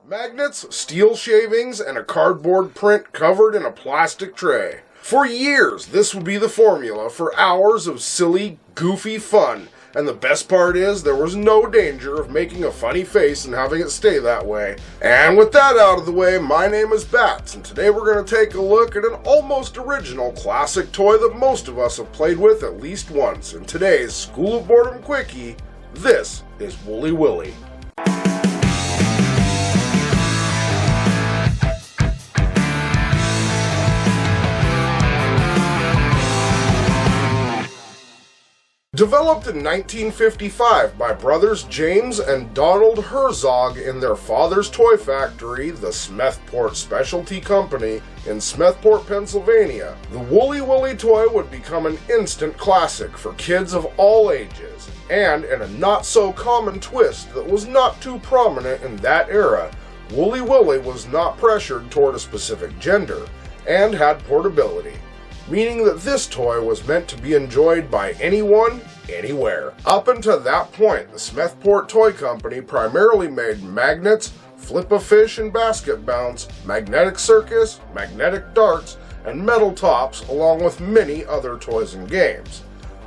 Magnets, steel shavings, and a cardboard print covered in a plastic tray. For years, this would be the formula for hours of silly, goofy fun. And the best part is, there was no danger of making a funny face and having it stay that way. And with that out of the way, my name is Bats, and today we're going to take a look at an almost original classic toy that most of us have played with at least once. In today's School of Boredom Quickie, this is Wooly Willy. Developed in 1955 by brothers James and Donald Herzog in their father's toy factory, the Smethport Specialty Company in Smethport, Pennsylvania, the Wooly Willy toy would become an instant classic for kids of all ages, and in a not-so-common twist that was not too prominent in that era, Wooly Willy was not pressured toward a specific gender, and had portability, meaning that this toy was meant to be enjoyed by anyone, anywhere. Up until that point, the Smethport Toy Company primarily made magnets, flip-a-fish and basket bounce, magnetic circus, magnetic darts, and metal tops, along with many other toys and games.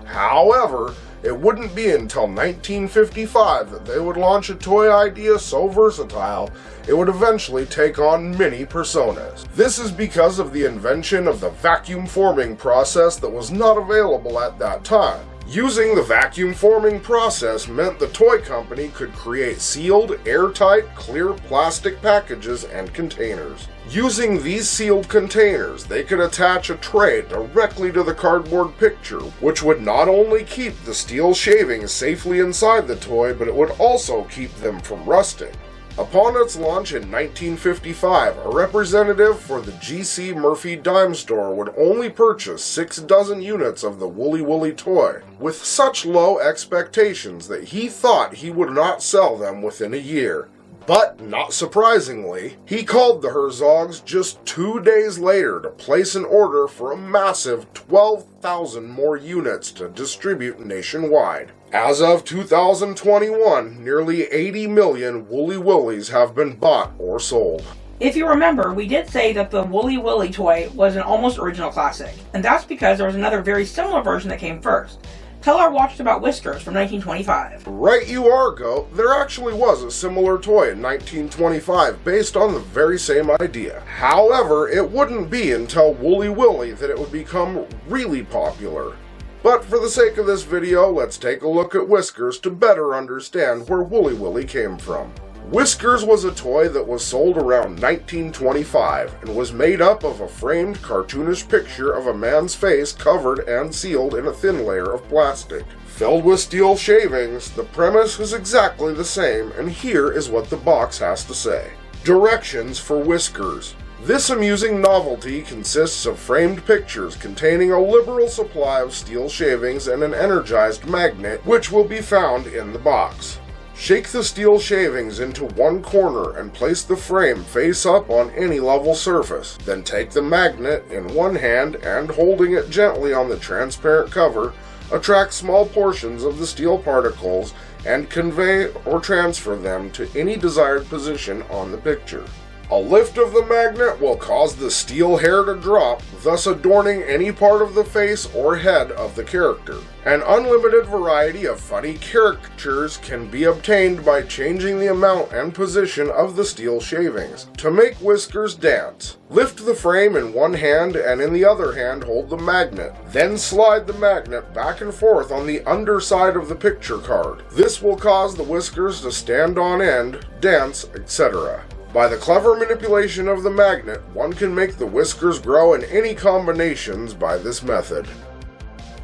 However, it wouldn't be until 1955 that they would launch a toy idea so versatile it would eventually take on many personas. This is because of the invention of the vacuum forming process that was not available at that time. Using the vacuum forming process meant the toy company could create sealed, airtight, clear plastic packages and containers. Using these sealed containers, they could attach a tray directly to the cardboard picture, which would not only keep the steel shavings safely inside the toy, but it would also keep them from rusting. Upon its launch in 1955, a representative for the G.C. Murphy dime store would only purchase 6 dozen units of the Wooly Willy toy, with such low expectations that he thought he would not sell them within a year. But, not surprisingly, he called the Herzogs just 2 days later to place an order for a massive 12,000 more units to distribute nationwide. As of 2021, nearly 80 million Wooly Willys have been bought or sold. If you remember, we did say that the Wooly Willy toy was an almost original classic, and that's because there was another very similar version that came first. Tell our watched about Whiskers from 1925. Right you are, Goat. There actually was a similar toy in 1925 based on the very same idea. However, it wouldn't be until Wooly Willy that it would become really popular. But for the sake of this video, let's take a look at Whiskers to better understand where Wooly Willy came from. Whiskers was a toy that was sold around 1925 and was made up of a framed cartoonish picture of a man's face covered and sealed in a thin layer of plastic. Filled with steel shavings, the premise is exactly the same, and here is what the box has to say. Directions for Whiskers. This amusing novelty consists of framed pictures containing a liberal supply of steel shavings and an energized magnet, which will be found in the box. Shake the steel shavings into one corner and place the frame face up on any level surface. Then take the magnet in one hand and, holding it gently on the transparent cover, attract small portions of the steel particles and convey or transfer them to any desired position on the picture. A lift of the magnet will cause the steel hair to drop, thus adorning any part of the face or head of the character. An unlimited variety of funny caricatures can be obtained by changing the amount and position of the steel shavings. To make Whiskers dance, lift the frame in one hand and in the other hand hold the magnet. Then slide the magnet back and forth on the underside of the picture card. This will cause the Whiskers to stand on end, dance, etc. By the clever manipulation of the magnet, one can make the Whiskers grow in any combinations by this method.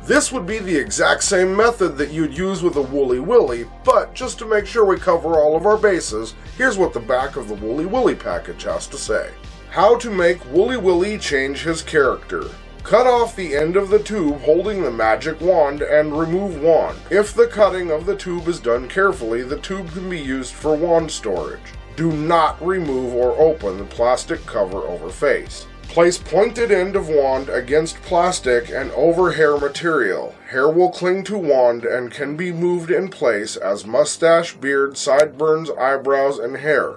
This would be the exact same method that you'd use with a Wooly Willy, but just to make sure we cover all of our bases, here's what the back of the Wooly Willy package has to say. How to make Wooly Willy change his character. Cut off the end of the tube holding the magic wand and remove wand. If the cutting of the tube is done carefully, the tube can be used for wand storage. Do not remove or open the plastic cover over face. Place pointed end of wand against plastic and over hair material. Hair will cling to wand and can be moved in place as mustache, beard, sideburns, eyebrows, and hair.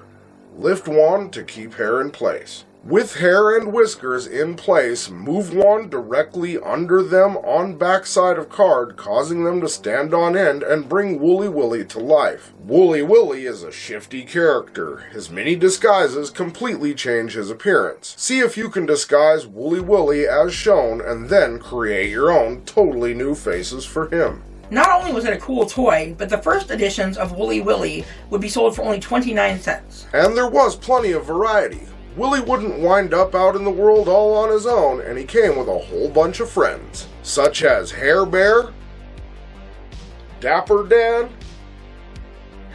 Lift wand to keep hair in place. With hair and whiskers in place, move wand directly under them on backside of card, causing them to stand on end and bring Wooly Willy to life. Wooly Willy is a shifty character. His many disguises completely change his appearance. See if you can disguise Wooly Willy as shown and then create your own totally new faces for him. Not only was it a cool toy, but the first editions of Wooly Willy would be sold for only 29 cents. And there was plenty of variety. Willy wouldn't wind up out in the world all on his own, and he came with a whole bunch of friends, such as Hair Bear, Dapper Dan,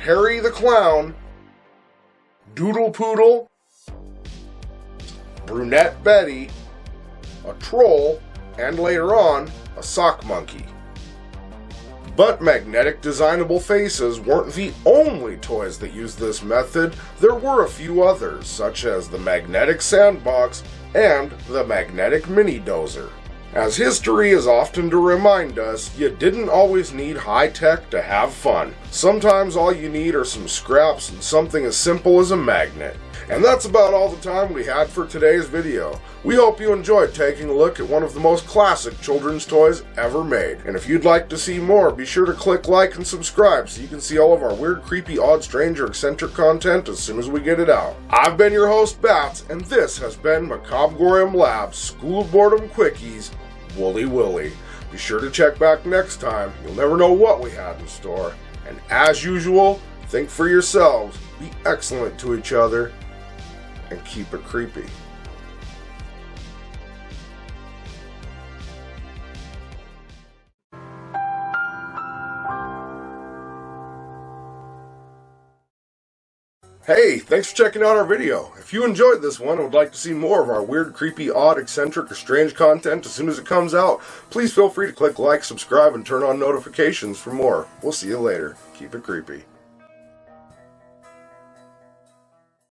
Harry the Clown, Doodle Poodle, Brunette Betty, a troll, and later on, a sock monkey. But magnetic designable faces weren't the only toys that used this method. There were a few others, such as the magnetic sandbox and the magnetic mini dozer. As history is often to remind us, you didn't always need high tech to have fun. Sometimes all you need are some scraps and something as simple as a magnet. And that's about all the time we had for today's video. We hope you enjoyed taking a look at one of the most classic children's toys ever made. And if you'd like to see more, be sure to click like and subscribe so you can see all of our weird, creepy, odd, strange, or eccentric content as soon as we get it out. I've been your host, Bats, and this has been Macabre'Gorium Labs School of Boredom Quickies, Wooly Willy. Be sure to check back next time. You'll never know what we had in store. And as usual, think for yourselves, be excellent to each other, and keep it creepy. Hey, thanks for checking out our video. If you enjoyed this one and would like to see more of our weird, creepy, odd, eccentric, or strange content as soon as it comes out, please feel free to click like, subscribe, and turn on notifications for more. We'll see you later. Keep it creepy.